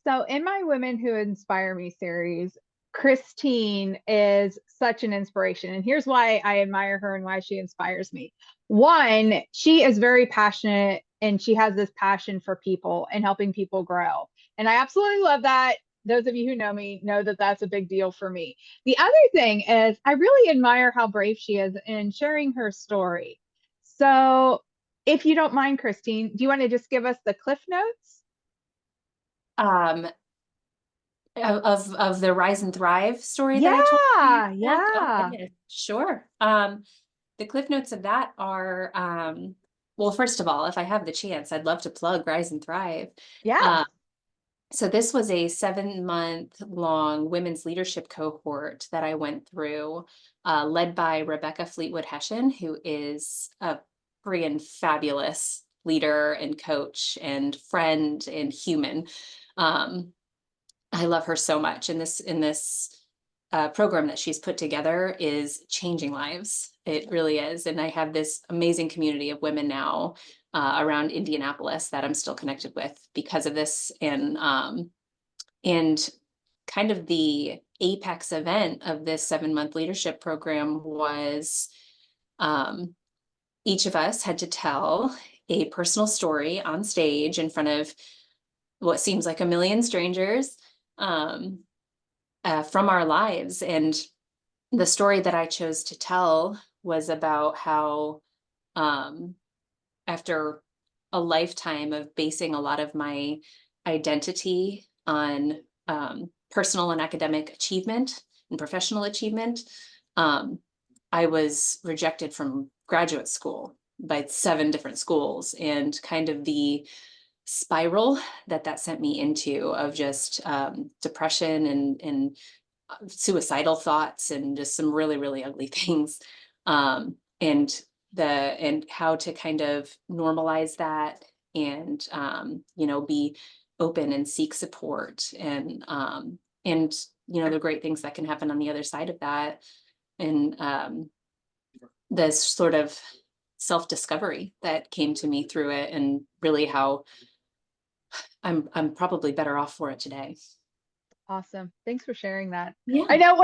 So in my Women Who Inspire Me series, Christine is such an inspiration. And here's why I admire her and why she inspires me. One, she is very passionate and she has this passion for people and helping people grow. And I absolutely love that. Those of you who know me know that that's a big deal for me. The other thing is, I really admire how brave she is in sharing her story. So, if you don't mind, Christine, do you want to just give us the Cliff Notes? um of the Rise and Thrive story that I told you. Yeah, Oh yeah, goodness, sure. The cliff notes of that are well, first of all, if I have the chance, I'd love to plug Rise and Thrive. yes. Um, so this was a 7-month long women's leadership cohort that I went through, led by Rebecca Fleetwood Hessian, who is a freaking fabulous leader and coach and friend and human. Um, I love her so much. And this program that she's put together is changing lives. It really is. And I have this amazing community of women now around Indianapolis that I'm still connected with because of this. And kind of the apex event of this 7-month leadership program was um, each of us had to tell a personal story on stage in front of what seems like a million strangers. Um, from our lives. And the story that I chose to tell was about how, um, after a lifetime of basing a lot of my identity on personal and academic achievement and professional achievement, um, I was rejected from graduate school by 7 different schools, and kind of the spiral that sent me into of just depression and suicidal thoughts and just some really, really ugly things. And and how to kind of normalize that and be open and seek support and the great things that can happen on the other side of that. And this sort of self-discovery that came to me through it, and really how I'm probably better off for it today. Awesome. Thanks for sharing that. I Yeah. know it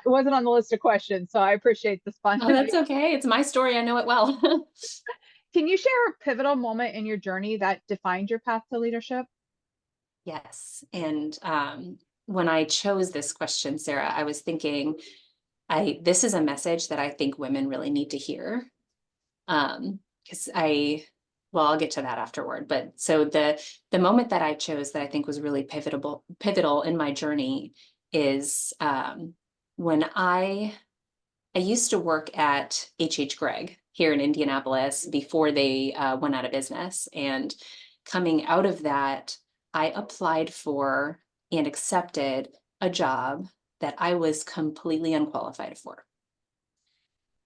wasn't on the list of questions, so I appreciate the Oh, that's spontaneity. okay. It's my story. I know it well. Can you share a pivotal moment in your journey that defined your path to leadership? Yes. And when I chose this question, Sarah, I was thinking, this is a message that I think women really need to hear. Because well, I'll get to that afterward. But so the moment that I chose that I think was really pivotal in my journey is when I used to work at H Gregg here in Indianapolis before they went out of business. And coming out of that, I applied for and accepted a job that I was completely unqualified for.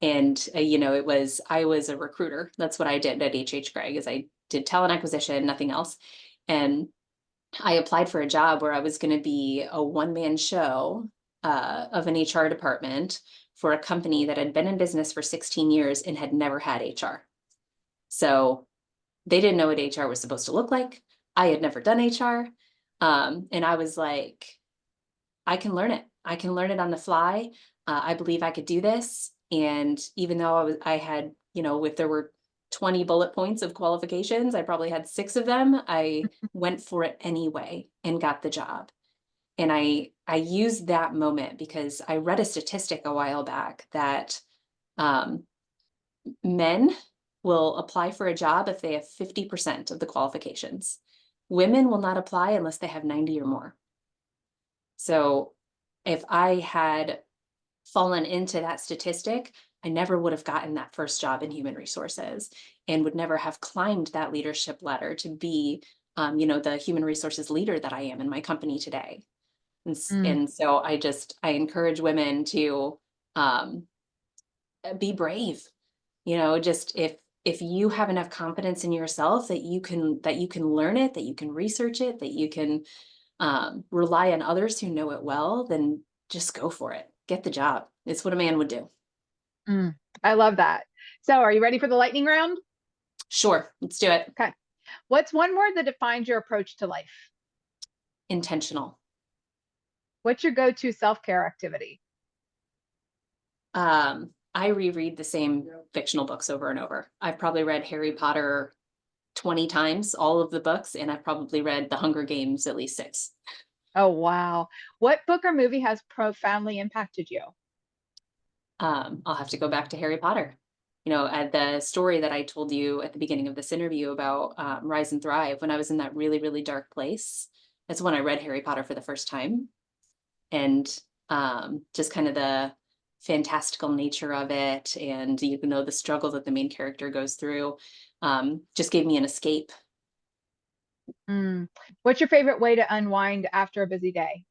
And I was a recruiter. That's what I did at H Gregg, is I did talent acquisition, nothing else. And I applied for a job where I was going to be a one-man show of an HR department for a company that had been in business for 16 years and had never had HR. So they didn't know what HR was supposed to look like. I had never done HR. And I was like, I can learn it. I can learn it on the fly. I believe I could do this. And even though I had, if there were 20 bullet points of qualifications, I probably had 6 of them. I went for it anyway and got the job. And I used that moment because I read a statistic a while back that um, men will apply for a job if they have 50% of the qualifications. Women will not apply unless they have 90 or more. So if I had fallen into that statistic, I never would have gotten that first job in human resources and would never have climbed that leadership ladder to be, the human resources leader that I am in my company today. Mm, And so I encourage women to um, be brave. Just if you have enough confidence in yourself that you can learn it, that you can research it, that you can rely on others who know it well, then just go for it. Get the job. It's what a man would do. mm. I love that. So, are you ready for the lightning round? Sure, let's do it. Okay. What's one word that defines your approach to life? intentional. What's your go-to self-care activity? I reread the same fictional books over and over. I've probably read Harry Potter 20 times, all of the books, and I've probably read The Hunger Games at least 6. Oh, wow. What book or movie has profoundly impacted you? I'll have to go back to Harry Potter. You know, at the story that I told you at the beginning of this interview about Rise and Thrive, when I was in that really, really dark place, that's when I read Harry Potter for the first time. And just kind of the fantastical nature of it, and you know the struggle that the main character goes through, just gave me an escape. Mm. What's your favorite way to unwind after a busy day?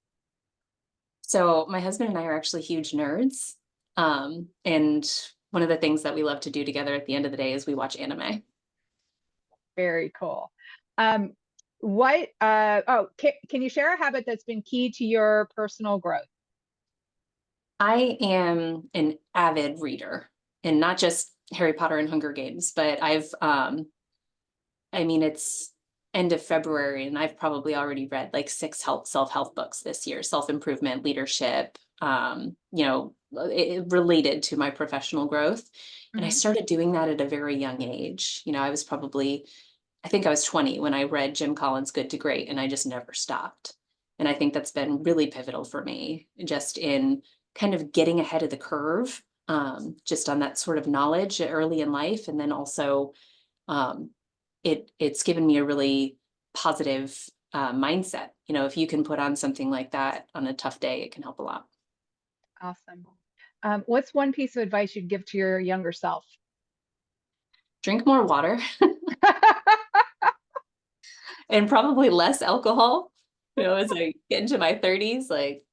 So my husband and I are actually huge nerds, and one of the things that we love to do together at the end of the day is we watch anime. Very cool. Um, can you share a habit that's been key to your personal growth? I am an avid reader, and not just Harry Potter and Hunger Games, but I mean, it's end of February, and I've probably already read like 6 self-help books this year, self-improvement, leadership, you know, related to my professional growth. And I Mhm. started doing that at a very young age. You know, I think I was 20 when I read Jim Collins' Good to Great, and I just never stopped. And I think that's been really pivotal for me, just in kind of getting ahead of the curve, just on that sort of knowledge early in life. And then also, um, it's given me a really positive mindset. You know, if you can put on something like that on a tough day, it can help a lot. Awesome. What's one piece of advice you'd give to your younger self? Drink more water and probably less alcohol. You know, as I get into my 30s, like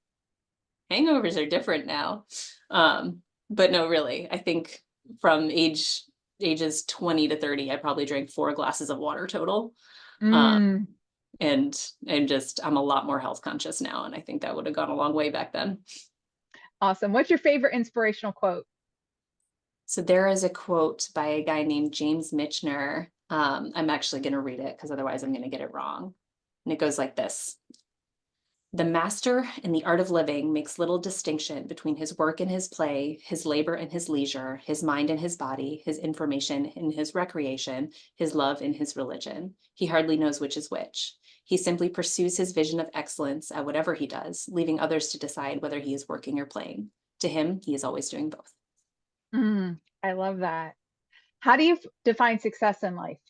hangovers are different now. But no, really, I think from ages 20 to 30, I probably drank 4 glasses of water total. Um, Mm, and I'm a lot more health conscious now. And I think that would have gone a long way back then. awesome. What's your favorite inspirational quote? So there is a quote by a guy named James Michener. I'm actually going to read it because otherwise I'm going to get it wrong. And it goes like this. The master in the art of living makes little distinction between his work and his play, his labor and his leisure, his mind and his body, his information and his recreation, his love and his religion. He hardly knows which is which. He simply pursues his vision of excellence at whatever he does, leaving others to decide whether he is working or playing. To him, he is always doing both. I love that. How do you define success in life?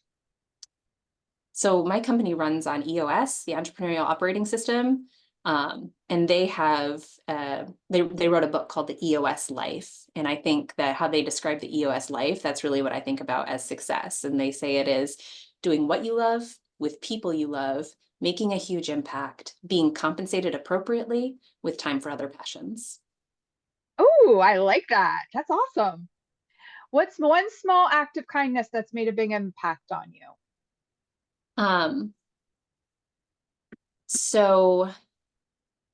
So my company runs on EOS, the entrepreneurial operating system. And they have they wrote a book called the EOS Life. And I think that how they describe the EOS Life, that's really what I think about as success. And they say it is doing what you love with people you love, making a huge impact, being compensated appropriately with time for other passions. Oh, I like that. That's awesome. What's one small act of kindness that's made a big impact on you? Um, so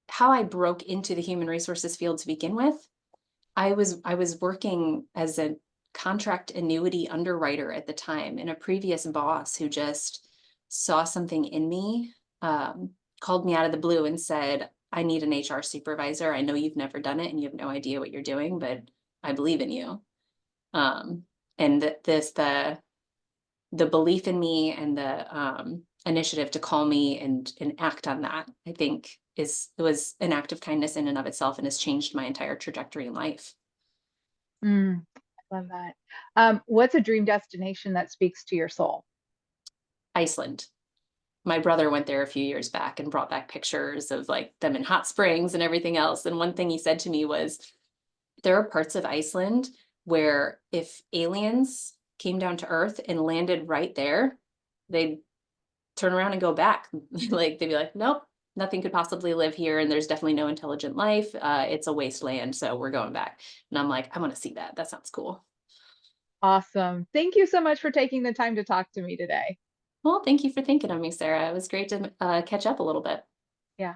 how I broke into the human resources field to begin with, I was working as a contract annuity underwriter at the time, and a previous boss who just saw something in me, called me out of the blue and said, I need an HR supervisor. I know you've never done it and you have no idea what you're doing, but I believe in you. Um, and the belief in me and the initiative to call me and act on that, I think it was an act of kindness in and of itself, and has changed my entire trajectory in life. I love that. What's a dream destination that speaks to your soul? Iceland. My brother went there a few years back and brought back pictures of like them in hot springs and everything else. And one thing he said to me was, there are parts of Iceland where if aliens came down to Earth and landed right there, they'd turn around and go back. Like they'd be like, nope, nothing could possibly live here, and there's definitely no intelligent life. It's a wasteland, so we're going back. And I'm like, I want to see that. That sounds cool. Awesome. Thank you so much for taking the time to talk to me today. Well, thank you for thinking of me, Sarah. It was great to catch up a little bit. Yeah.